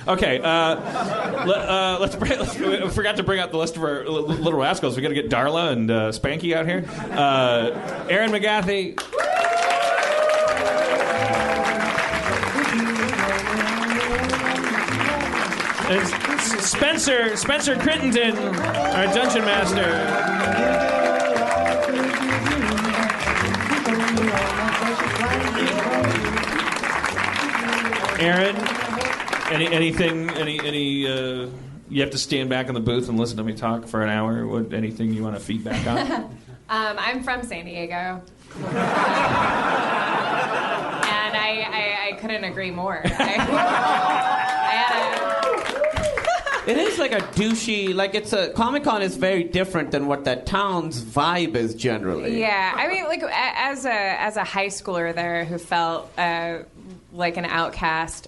Okay, we forgot to bring out the list of our little rascals. We got to get Darla and Spanky out here. Aaron McGathy. And Spencer Crittenden, our dungeon master. Aaron, anything you have to stand back in the booth and listen to me talk for an hour? Anything you want to feedback on? I'm from San Diego. And I couldn't agree more. It is like a douchey, like it's a Comic-Con is very different than what that town's vibe is generally. Yeah, I mean, like as a high schooler there who felt like an outcast,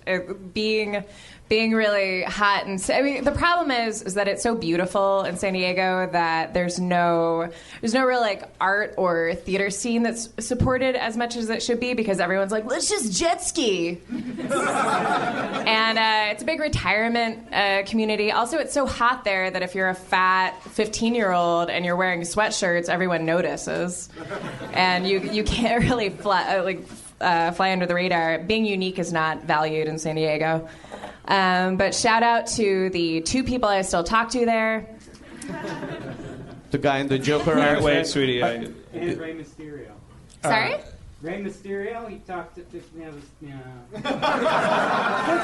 being really hot, and I mean the problem is that it's so beautiful in San Diego that there's no real like art or theater scene that's supported as much as it should be, because everyone's like, let's just jet ski. And it's a big retirement community. Also, it's so hot there that if you're a fat 15-year-old and you're wearing sweatshirts, everyone notices, and you can't really fly under the radar. Being unique is not valued in San Diego. But shout out to the 2 people I still talk to there. The guy in the Joker outfit. Wait, sweetie. And Rey Mysterio. Sorry? Rey Mysterio, he talked to... That's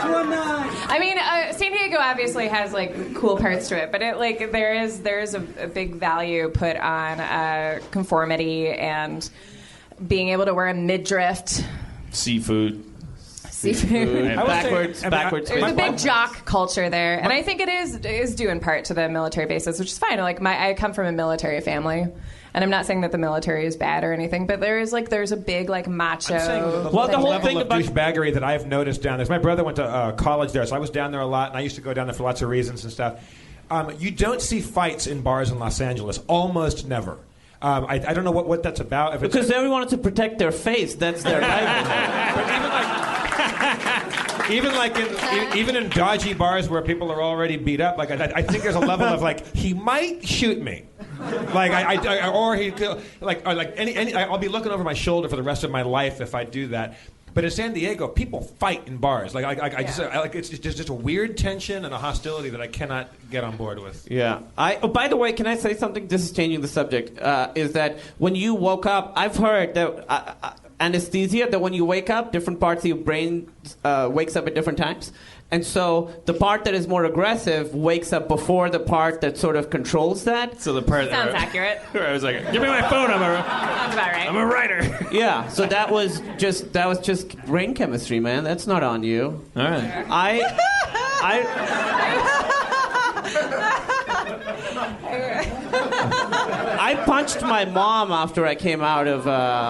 one I mean, San Diego obviously has like cool parts to it, but there is a big value put on conformity and being able to wear a midriff. Seafood. Backwards. There's a big jock culture there, and I think it is due in part to the military bases, which is fine. Like I come from a military family, and I'm not saying that the military is bad or anything, but there's a big like macho. The whole thing about douchebaggery that I've noticed down there. My brother went to college there, so I was down there a lot, and I used to go down there for lots of reasons and stuff. You don't see fights in bars in Los Angeles, almost never. I don't know what that's about. Because they wanted to protect their face. That's their livelihood. Even in dodgy bars where people are already beat up, like I think there's a level of like he might shoot me, like I'll be looking over my shoulder for the rest of my life if I do that. But in San Diego, people fight in bars. It's just a weird tension and a hostility that I cannot get on board with. Yeah. By the way, can I say something? This is changing the subject. Is that when you woke up, I've heard that anesthesia, that when you wake up, different parts of your brain wakes up at different times. And so the part that is more aggressive wakes up before the part that sort of controls that. So the part sounds accurate. I was like, give me my phone. Sounds about right. I'm a writer. Yeah. So that was just brain chemistry, man. That's not on you. All right. I punched my mom after I came out of.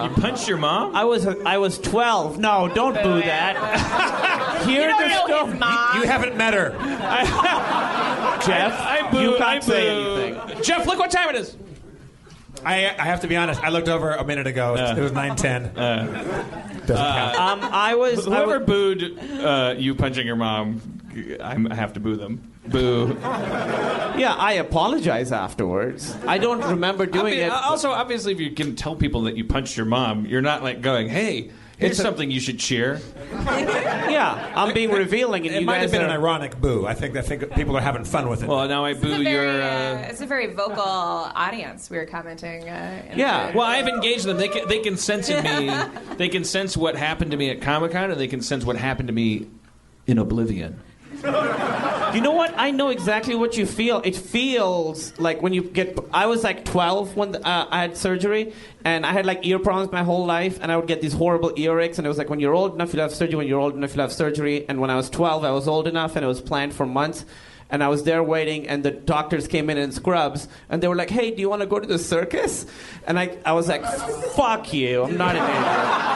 You punched your mom? I was 12. No, don't boo that. Hear the story. You haven't met her, Jeff. You can't say anything. Jeff, look what time it is. I have to be honest. I looked over a minute ago. It was 9:10. Doesn't count. Whoever booed you punching your mom, I have to boo them. Boo. Yeah, I apologize afterwards. I don't remember doing it. Also, obviously, if you can tell people that you punched your mom, you're not like going, hey, here's something you should cheer. Yeah, I'm being revealing. And it might have been an ironic boo. I think people are having fun with it. Well, now I boo your... It's a very vocal audience, we were commenting. Yeah. Well, I've engaged them. They can sense in me. They can sense what happened to me at Comic-Con, and they can sense what happened to me in Oblivion. You know what? I know exactly what you feel. It feels like when you get... I was like 12 when I had surgery, and I had like ear problems my whole life, and I would get these horrible earaches, and it was like when you're old enough, you'll have surgery. When you're old enough, you'll have surgery. And when I was 12, I was old enough, and it was planned for months. And I was there waiting, and the doctors came in scrubs, and they were like, hey, do you want to go to the circus? And I was like, fuck you. I'm not an idiot.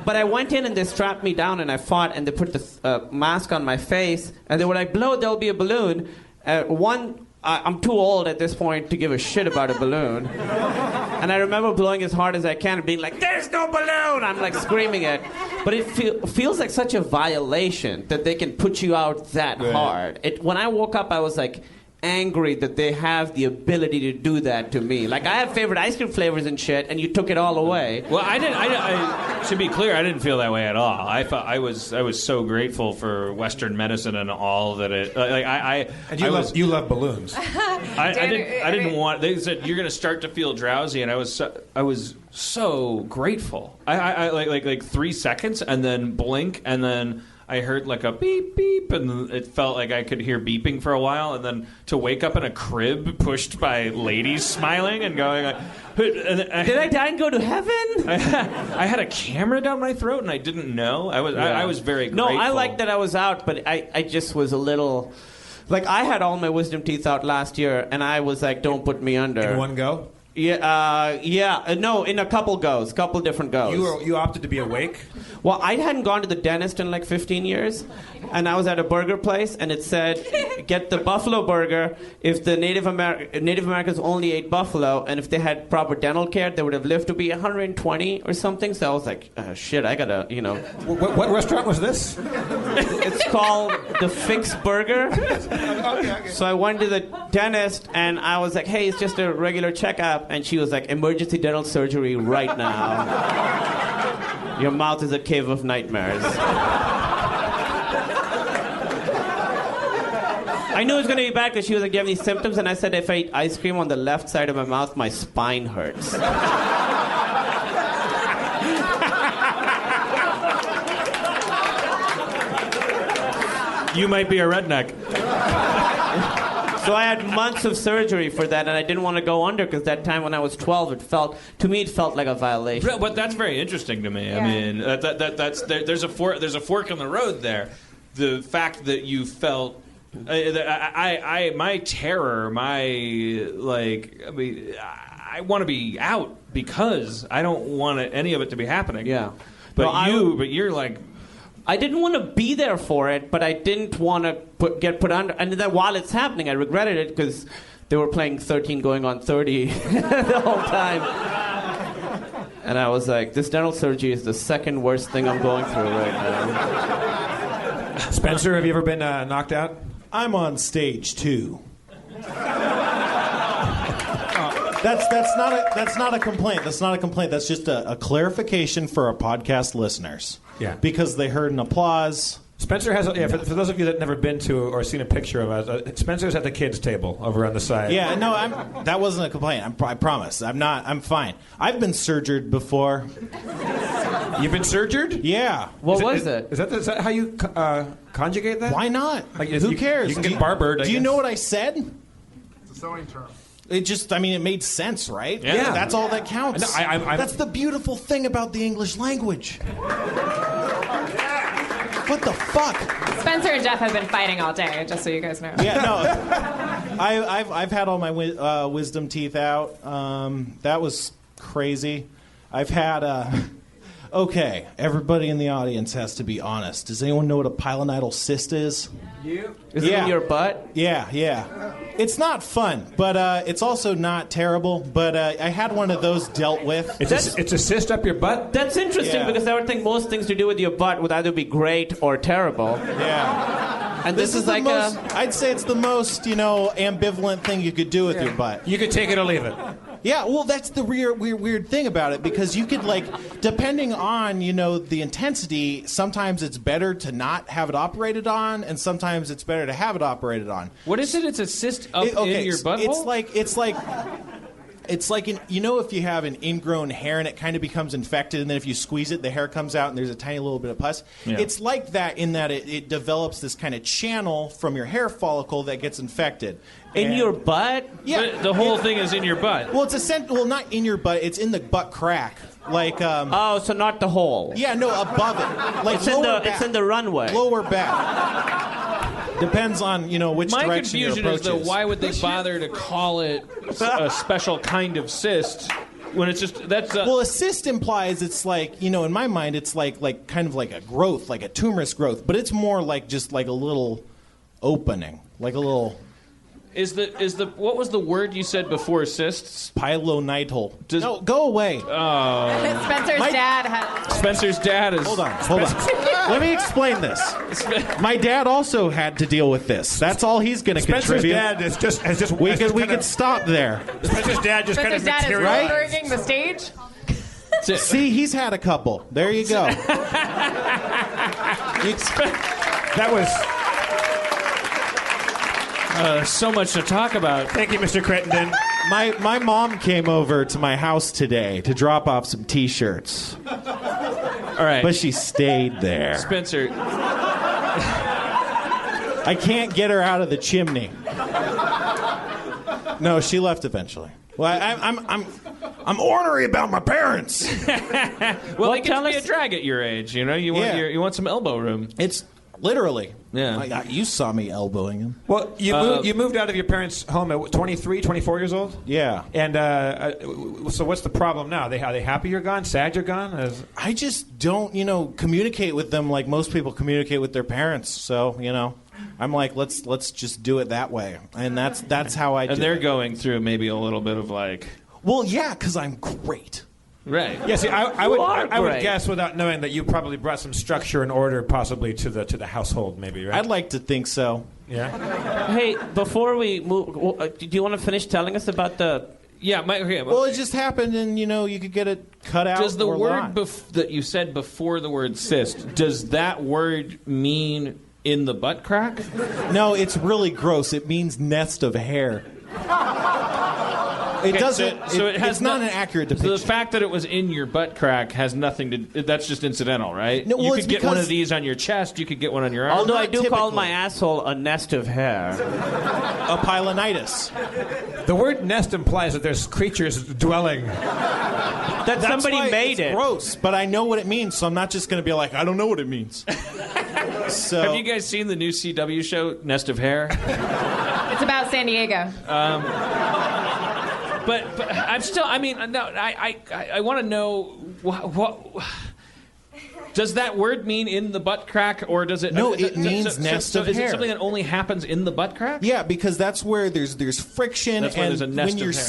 But I went in and they strapped me down and I fought and they put the mask on my face and they were like, blow, there'll be a balloon. One I'm too old at this point to give a shit about a balloon. And I remember blowing as hard as I can and being like, there's no balloon! I'm like screaming it. But it feels like such a violation that they can put you out that hard. When I woke up, I was like angry that they have the ability to do that to me. Like, I have favorite ice cream flavors and shit, and you took it all away. Well, I to be clear, I didn't feel that way at all. I was so grateful for Western medicine and all that it. And you love balloons. I didn't want. They said you're going to start to feel drowsy, and I was so grateful. I like 3 seconds, and then blink, and then I heard like a beep beep, and it felt like I could hear beeping for a while, and then to wake up in a crib pushed by ladies smiling and going like, did I die and go to heaven? I had a camera down my throat and I didn't know. I was very grateful. No, I liked that I was out, but I just was a little like, I had all my wisdom teeth out last year, and I was like, don't put me under. In one go? Yeah. No, in a couple different goes. You opted to be awake? Well, I hadn't gone to the dentist in like 15 years, and I was at a burger place, and it said, get the buffalo burger if the Native Americans only ate buffalo, and if they had proper dental care, they would have lived to be 120 or something. So I was like, shit, I gotta, What restaurant was this? It's called the Fix Burger. Okay. So I went to the dentist, and I was like, hey, it's just a regular checkup. And she was like, emergency dental surgery right now. Your mouth is a cave of nightmares. I knew it was going to be bad because she was like, do you have any symptoms? And I said, if I eat ice cream on the left side of my mouth, my spine hurts. You might be a redneck. So I had months of surgery for that, and I didn't want to go under because that time when I was 12, it felt like a violation. But that's very interesting to me. Yeah. I mean, there's a fork in the road there. The fact that you felt, my terror, I want to be out because I don't want any of it to be happening. Yeah. But you're like. I didn't want to be there for it, but I didn't want to get put under. And then while it's happening, I regretted it because they were playing 13 going on 30 the whole time. And I was like, this dental surgery is the second worst thing I'm going through right now. Spencer, have you ever been knocked out? I'm on stage 2. That's not a complaint. That's not a complaint. That's just a clarification for our podcast listeners. Yeah. Because they heard an applause. Spencer has, for those of you that have never been to or seen a picture of us, Spencer's at the kids' table over on the side. Yeah, no, that wasn't a complaint. I promise. I'm fine. I've been surgered before. You've been surgered? Yeah. What was it? Is that how you conjugate that? Why not? Like, who cares? You can get barbered. Do you know what I said? It's a sewing term. It made sense, right? Yeah. That's all that counts. No, That's the beautiful thing about the English language. What the fuck? Spencer and Jeff have been fighting all day, just so you guys know. Yeah, no. I've had all my wisdom teeth out. That was crazy. I've had... Okay, everybody in the audience has to be honest. Does anyone know what a pilonidal cyst is? You? Is it in your butt? Yeah. It's not fun, but it's also not terrible. But I had one of those dealt with. It's a cyst up your butt? That's interesting because I would think most things to do with your butt would either be great or terrible. Yeah. And this is like I'd say it's the most, ambivalent thing you could do with your butt. You could take it or leave it. Yeah, well, that's the weird thing about it, because you could, depending on, the intensity, sometimes it's better to not have it operated on, and sometimes it's better to have it operated on. What is it? It's a cyst in your butthole? It's like if you have an ingrown hair and it kind of becomes infected, and then if you squeeze it, the hair comes out and there's a tiny little bit of pus. Yeah. It's like that in that it develops this kind of channel from your hair follicle that gets infected. In your butt? Yeah. The whole thing is in your butt. Well, not in your butt. It's in the butt crack. So not the hole. Yeah, no, above it. It's in the runway. Lower back. Depends on, which My direction your confusion approach is, why would they bother to call it a special kind of cyst when it's just Well, a cyst implies it's in my mind it's like kind of like a growth, like a tumorous growth, but it's more like just like a little opening, like a little Is the what was the word you said before cysts? Pilonidal. No, go away. Spencer's dad is. Hold on. Let me explain this. My dad also had to deal with this. That's all he's going to contribute. Spencer's dad has just. We could stop there. Spencer's dad just kind of Spencer's dad is Goldberging the stage. See, he's had a couple. There you go. That was. So much to talk about. Thank you, Mr. Crittenden. My mom came over to my house today to drop off some T-shirts. All right. But she stayed there. Spencer. I can't get her out of the chimney. No, she left eventually. Well, I'm ornery about my parents. Well, they can be a drag at your age. You know, you want some elbow room. It's literally. Yeah. You saw me elbowing him. Well, you moved out of your parents' home at 23, 24 years old? Yeah. And so what's the problem now? Are they happy you're gone? Sad you're gone? I just don't, communicate with them like most people communicate with their parents. So, I'm like, let's just do it that way. And that's how I do it. And they're going through maybe a little bit of like... Well, yeah, because I'm great. Right. Yeah, see, I would guess without knowing that you probably brought some structure and order possibly to the household, maybe, right? I'd like to think so. Yeah. Hey, before we move, do you want to finish telling us about the... Yeah, well, it just happened, and, you could get it cut out. Does the or word that you said before the word cyst, does that word mean in the butt crack? No, it's really gross. It means nest of hair. It doesn't. It's not an accurate depiction. So the fact that it was in your butt crack has nothing to. That's just incidental, right? No, well, you could get one of these on your chest. You could get one on your arm. Although I do call my asshole a nest of hair. A pilonitis. The word nest implies that there's creatures dwelling. That's somebody made it. Gross, but I know what it means, so I'm not just going to be like, I don't know what it means. So, have you guys seen the new CW show, Nest of Hair? It's about San Diego. But I'm still. I mean, no. I want to know what. Does that word mean in the butt crack, or does it? No, it means nest of hair. Is it something that only happens in the butt crack? Yeah, because that's where there's friction, that's where and there's a nest when you're of hair.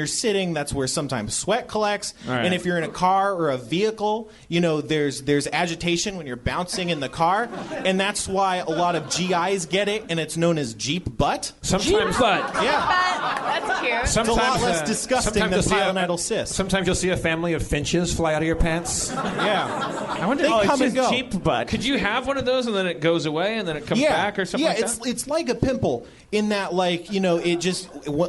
sitting, that's where sometimes sweat collects. Right. And if you're in a car or a vehicle, there's agitation when you're bouncing in the car, and that's why a lot of GIs get it, and it's known as Jeep butt. Sometimes, but yeah, that's cute. It's a lot less disgusting than pilonidal cyst. Sometimes you'll see a family of finches fly out of your pants. Yeah. I wonder. They come it's and go. Cheap butt. Could you have one of those and then it goes away and then it comes back or something like that? Yeah, it's like a pimple in that,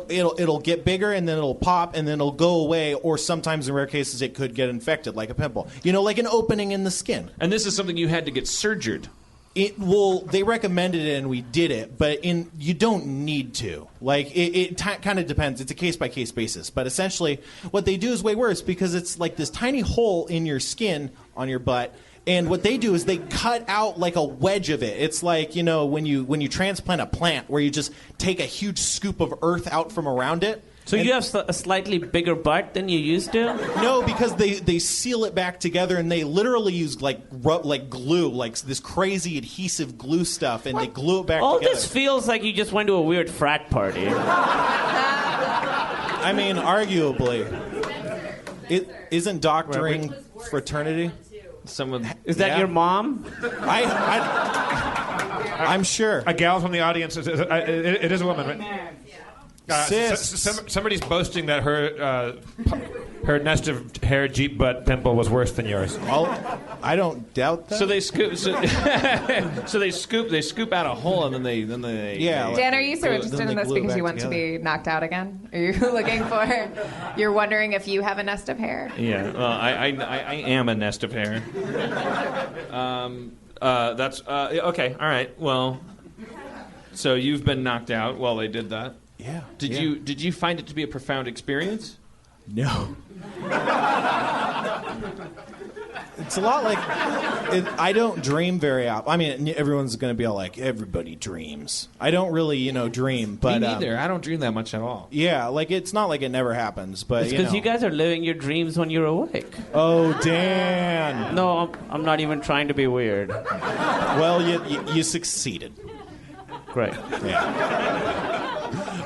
it'll get bigger and then it'll pop and then it'll go away, or sometimes in rare cases it could get infected like a pimple. Like an opening in the skin. And this is something you had to get surgered. They recommended it and we did it, but you don't need to. It kind of depends. It's a case-by-case basis. But essentially, what they do is way worse because it's like this tiny hole in your skin on your butt. And what they do is they cut out like a wedge of it. It's like, when you transplant a plant where you just take a huge scoop of earth out from around it. So you have a slightly bigger butt than you used to? No, because they seal it back together, and they literally use like glue, like this crazy adhesive glue stuff, and they glue it back All together. this feels like you just went to a weird frat party. I mean, arguably. It isn't doctoring fraternity. Is that your mom? I'm sure. A gal from the audience. It is a woman, right? Somebody's boasting that her nest of hair Jeep butt pimple was worse than yours. I don't doubt that. So they scoop. So they scoop out a hole and then they. Yeah. Dan, are you so interested in this because you want to be knocked out again? Are you looking for? You're wondering if you have a nest of hair? Yeah. Well, I am a nest of hair. That's okay. All right. Well, so you've been knocked out while they did that. Yeah. Did you find it to be a profound experience? No. It's a lot like I don't dream very often. I mean, everyone's going to be all like, everybody dreams. I don't really, dream. But me neither. I don't dream that much at all. Yeah, it's not like it never happens. But it's because you guys are living your dreams when you're awake. Oh, Dan. No, I'm not even trying to be weird. Well, you succeeded. Great. Yeah.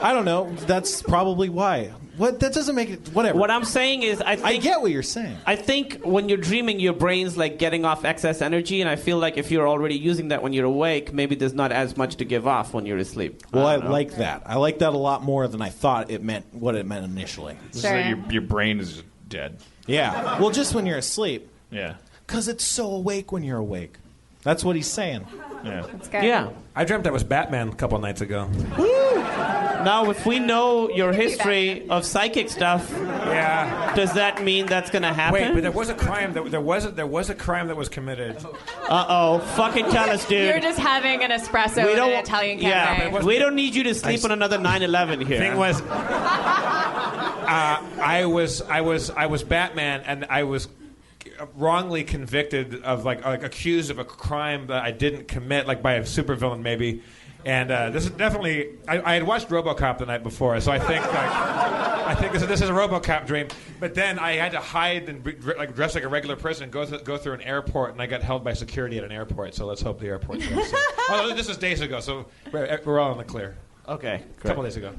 I don't know. That's probably why. What? That doesn't make it. Whatever. What I'm saying is, I get what you're saying. I think when you're dreaming, your brain's like getting off excess energy, and I feel like if you're already using that when you're awake, maybe there's not as much to give off when you're asleep. Well, I like that. I like that a lot more than I thought it meant. What it meant initially. Sure. Like your brain is dead. Yeah. Well, just when you're asleep. Yeah. Because it's so awake when you're awake. That's what he's saying. Yeah. That's good. Yeah. I dreamt I was Batman a couple nights ago. Now, if we know your history of psychic stuff, does that mean that's going to happen? Wait, but there was a crime. There was a crime that was committed. Uh-oh. Fucking tell us, dude. You're just having an espresso in an Italian cafe. Yeah, we don't need you to sleep on another 9/11 here. Thing was, I was Batman, and I was wrongly convicted of like accused of a crime that I didn't commit, like by a supervillain maybe. And this is definitely. I had watched RoboCop the night before, so I think this is a RoboCop dream. But then I had to hide and dress like a regular person and go through an airport, and I got held by security at an airport. So let's hope the airport's safe. Oh, this is days ago, so we're all in the clear. Okay, a couple days ago.